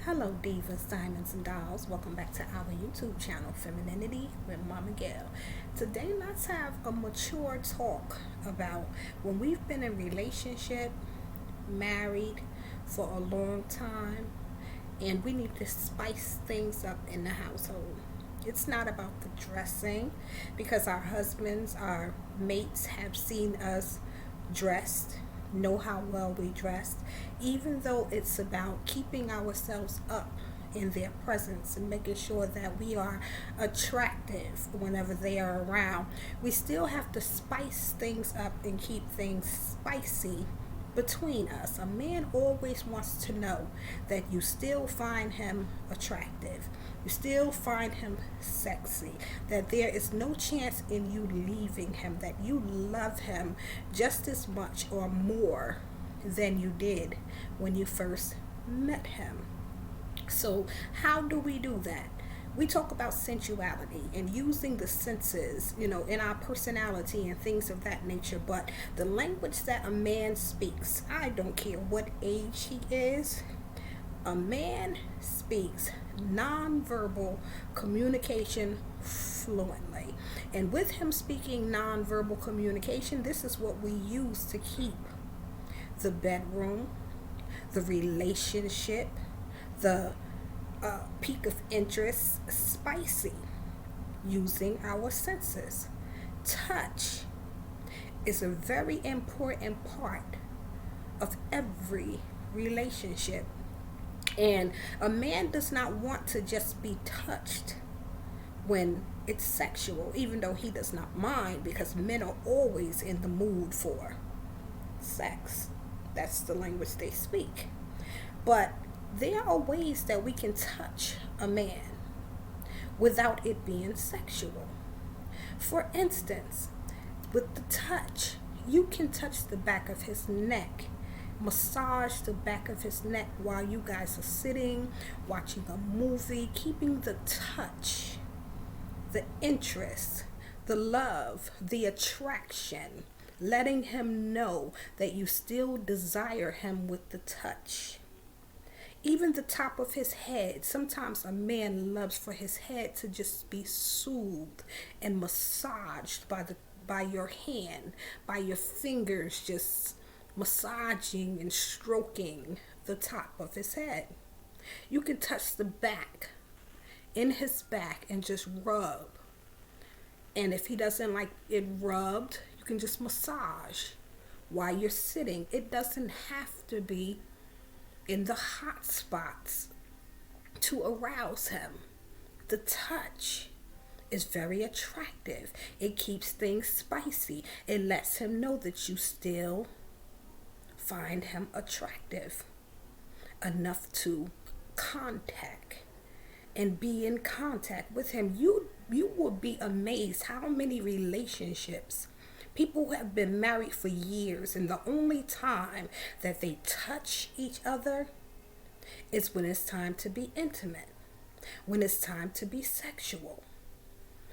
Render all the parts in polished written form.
Hello, divas, diamonds, and dolls. Welcome back to our YouTube channel, Femininity with Mama Gail. Today, let's have a mature talk about when we've been in relationship, married for a long time, and we need to spice things up in the household. It's not about the dressing because our husbands, our mates have seen us dressed, know how well we dressed, even though it's about keeping ourselves up in their presence and making sure that we are attractive whenever they are around. We still have to spice things up and keep things spicy between us. A man always wants to know that you still find him attractive, you still find him sexy, that there is no chance in you leaving him, that you love him just as much or more than you did when you first met him. So, how do we do that? We talk about sensuality and using the senses, in our personality and things of that nature. But the language that a man speaks, I don't care what age he is, a man speaks nonverbal communication fluently. And with him speaking nonverbal communication, this is what we use to keep the bedroom, the relationship, the peak of interest spicy, using our senses. Touch is a very important part of every relationship. And a man does not want to just be touched when it's sexual, even though he does not mind, because men are always in the mood for sex. That's the language they speak. But there are ways that we can touch a man without it being sexual. For instance, with the touch, you can touch the back of his neck, massage the back of his neck while you guys are sitting, watching a movie, keeping the touch, the interest, the love, the attraction, letting him know that you still desire him with the touch. Even the top of his head. Sometimes a man loves for his head to just be soothed and massaged by your hand, by your fingers, just massaging and stroking the top of his head. You can touch the back, in his back, and just rub. And if he doesn't like it rubbed, you can just massage while you're sitting. It doesn't have to be in the hot spots to arouse him. The touch is very attractive. It keeps things spicy. It lets him know that you still find him attractive enough to contact and be in contact with him. You will be amazed how many relationships people who have been married for years, and the only time that they touch each other is when it's time to be intimate, when it's time to be sexual.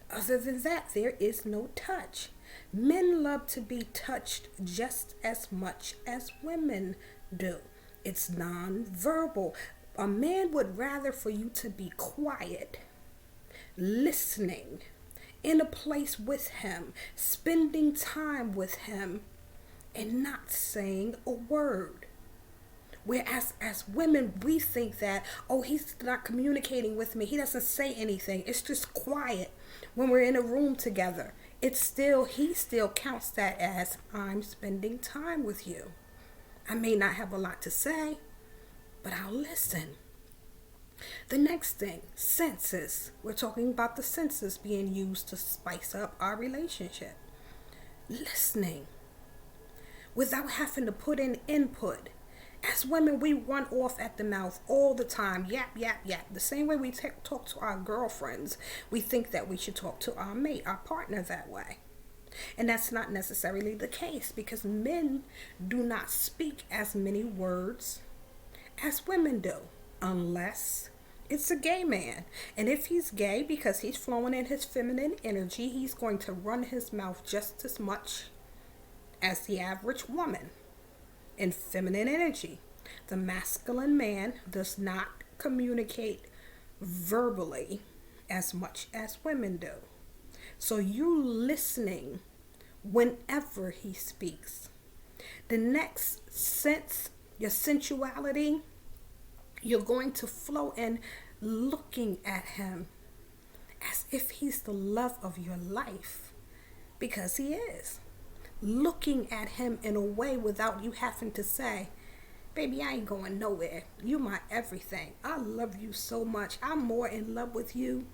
Other than that, there is no touch. Men love to be touched just as much as women do. It's non-verbal. A man would rather for you to be quiet, listening, in a place with him, spending time with him, and not saying a word. Whereas as women, we think that, oh, he's not communicating with me, he doesn't say anything, it's just quiet. When we're in a room together, he still counts that as, I'm spending time with you. I may not have a lot to say, but I'll listen. The next thing, senses. We're talking about the senses being used to spice up our relationship. Listening without having to put in input. As women, we run off at the mouth all the time. Yap, yap, yap. The same way we talk to our girlfriends, we think that we should talk to our mate, our partner that way. And that's not necessarily the case, because men do not speak as many words as women do, unless it's a gay man. And if he's gay, because he's flowing in his feminine energy, he's going to run his mouth just as much as the average woman in feminine energy. The masculine man does not communicate verbally as much as women do. So you listening whenever he speaks. The next sense, your sensuality, you're going to flow in looking at him as if he's the love of your life, because he is. Looking at him in a way without you having to say, baby, I ain't going nowhere. You my everything. I love you so much. I'm more in love with you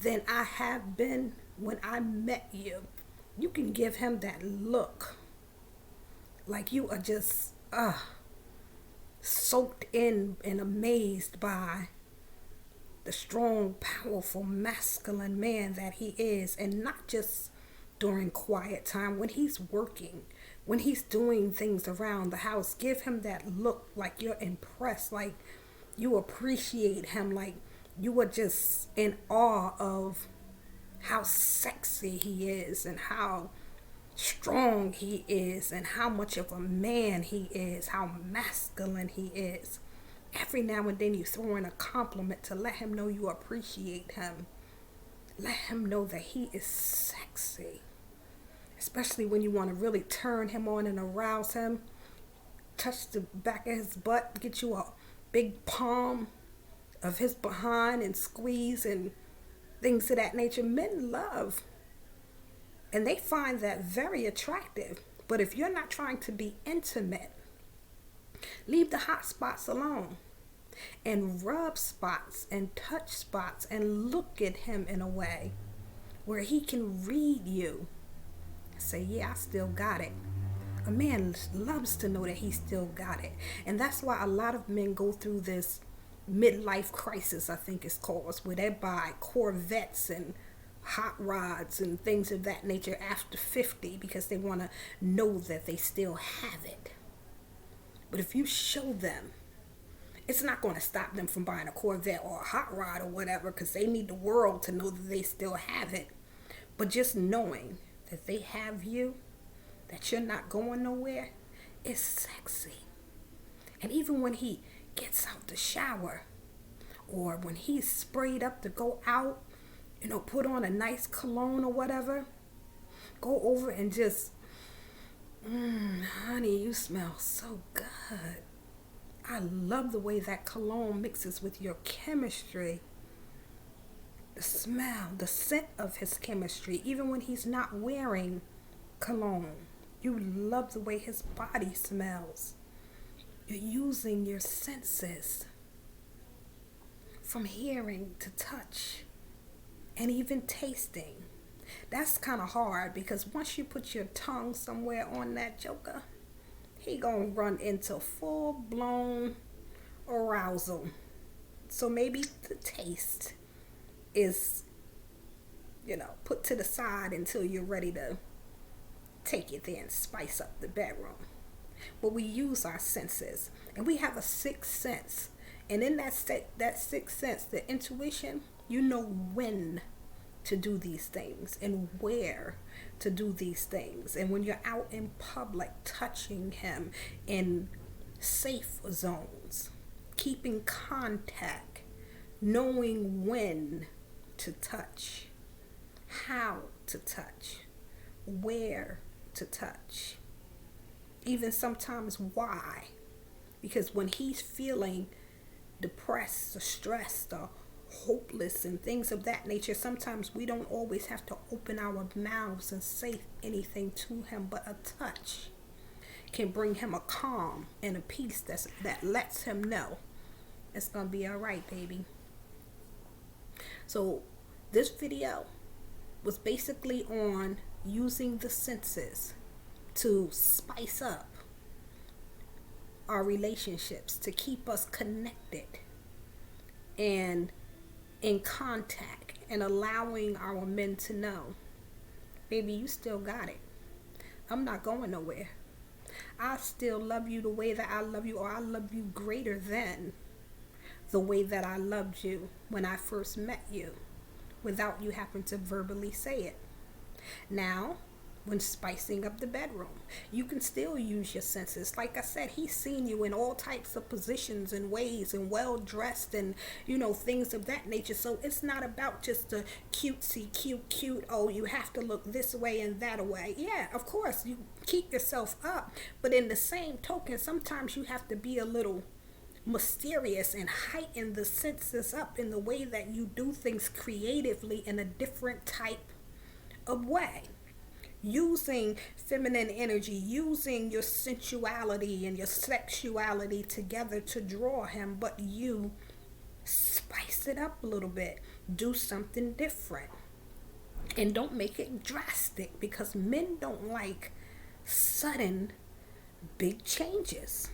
than I have been when I met you. You can give him that look like you are just soaked in and amazed by the strong, powerful, masculine man that he is. And not just during quiet time, when he's working, when he's doing things around the house. Give him that look like you're impressed, like you appreciate him, like you are just in awe of how sexy he is and how strong he is and how much of a man he is, how masculine he is. Every now and then you throw in a compliment to let him know you appreciate him. Let him know that he is sexy. Especially when you want to really turn him on and arouse him. Touch the back of his butt, get you a big palm of his behind and squeeze and things of that nature. Men love, and they find that very attractive. But if you're not trying to be intimate, leave the hot spots alone and rub spots and touch spots and look at him in a way where he can read you. Say, yeah, I still got it. A man loves to know that he still got it. And that's why a lot of men go through this midlife crisis, I think it's called, where they buy Corvettes and hot rods and things of that nature after 50 because they want to know that they still have it. But if you show them, it's not going to stop them from buying a Corvette or a hot rod or whatever, because they need the world to know that they still have it. But just knowing that they have you, that you're not going nowhere, is sexy. And even when he gets out the shower, or when he's sprayed up to go out, put on a nice cologne or whatever, go over and just, honey, you smell so good. I love the way that cologne mixes with your chemistry. The smell, the scent of his chemistry, even when he's not wearing cologne. You love the way his body smells. You're using your senses, from hearing to touch and even tasting. That's kind of hard, because once you put your tongue somewhere on that joker, he gonna run into full-blown arousal. So maybe the taste is, put to the side until you're ready to take it there and spice up the bedroom. But we use our senses, and we have a sixth sense. And in that sixth sense, the intuition, you know when to do these things and where to do these things. And when you're out in public, touching him in safe zones, keeping contact, knowing when to touch, how to touch, where to touch, even sometimes why. Because when he's feeling depressed or stressed or hopeless and things of that nature, sometimes we don't always have to open our mouths and say anything to him, but a touch can bring him a calm and a peace that lets him know it's gonna be all right, baby. So this video was basically on using the senses to spice up our relationships, to keep us connected and in contact, and allowing our men to know, baby, you still got it. I'm not going nowhere. I still love you the way that I love you, or I love you greater than the way that I loved you when I first met you, without you having to verbally say it. Now, when spicing up the bedroom. You can still use your senses. Like I said, he's seen you in all types of positions and ways and well dressed and, things of that nature. So it's not about just the cutesy, cute, oh, you have to look this way and that way. Yeah, of course, you keep yourself up. But in the same token, sometimes you have to be a little mysterious and heighten the senses up in the way that you do things creatively in a different type of way, using feminine energy, using your sensuality and your sexuality together to draw him, but you spice it up a little bit, do something different, and don't make it drastic, because men don't like sudden big changes.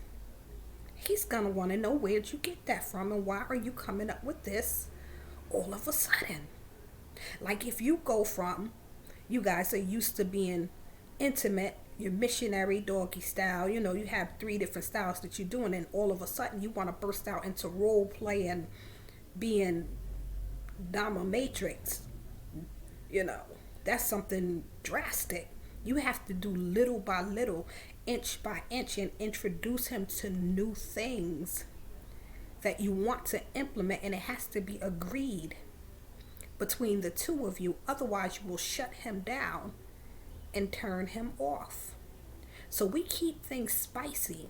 He's gonna want to know, where'd you get that from and why are you coming up with this all of a sudden? Like, if you go from, you guys are used to being intimate, your missionary doggy style, you have 3 different styles that you're doing, and all of a sudden you want to burst out into role play and being dominatrix, that's something drastic. You have to do little by little, inch by inch, and introduce him to new things that you want to implement, and it has to be agreed between the two of you. Otherwise, you will shut him down and turn him off. So we keep things spicy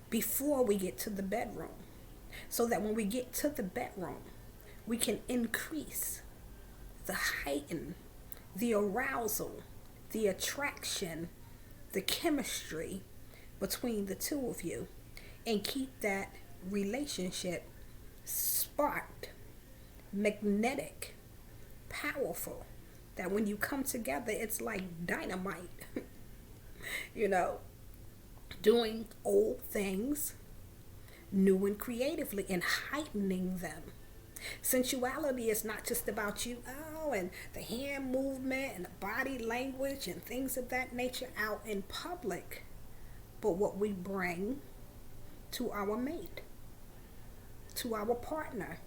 before we get to the bedroom, so that when we get to the bedroom, we can increase the heighten, the arousal, the attraction, the chemistry between the two of you, and keep that relationship sparked, magnetic, powerful, that when you come together, it's like dynamite. you know, Doing old things new and creatively and heightening them. Sensuality is not just about you, and the hand movement and the body language and things of that nature out in public, but what we bring to our mate, to our partner,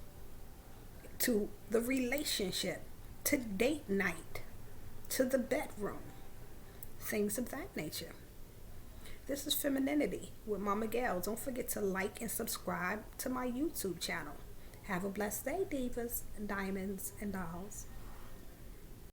to the relationship, to date night, to the bedroom, things of that nature. This is Femininity with Mama Gail. Don't forget to like and subscribe to my YouTube channel. Have a blessed day, divas, diamonds, and dolls.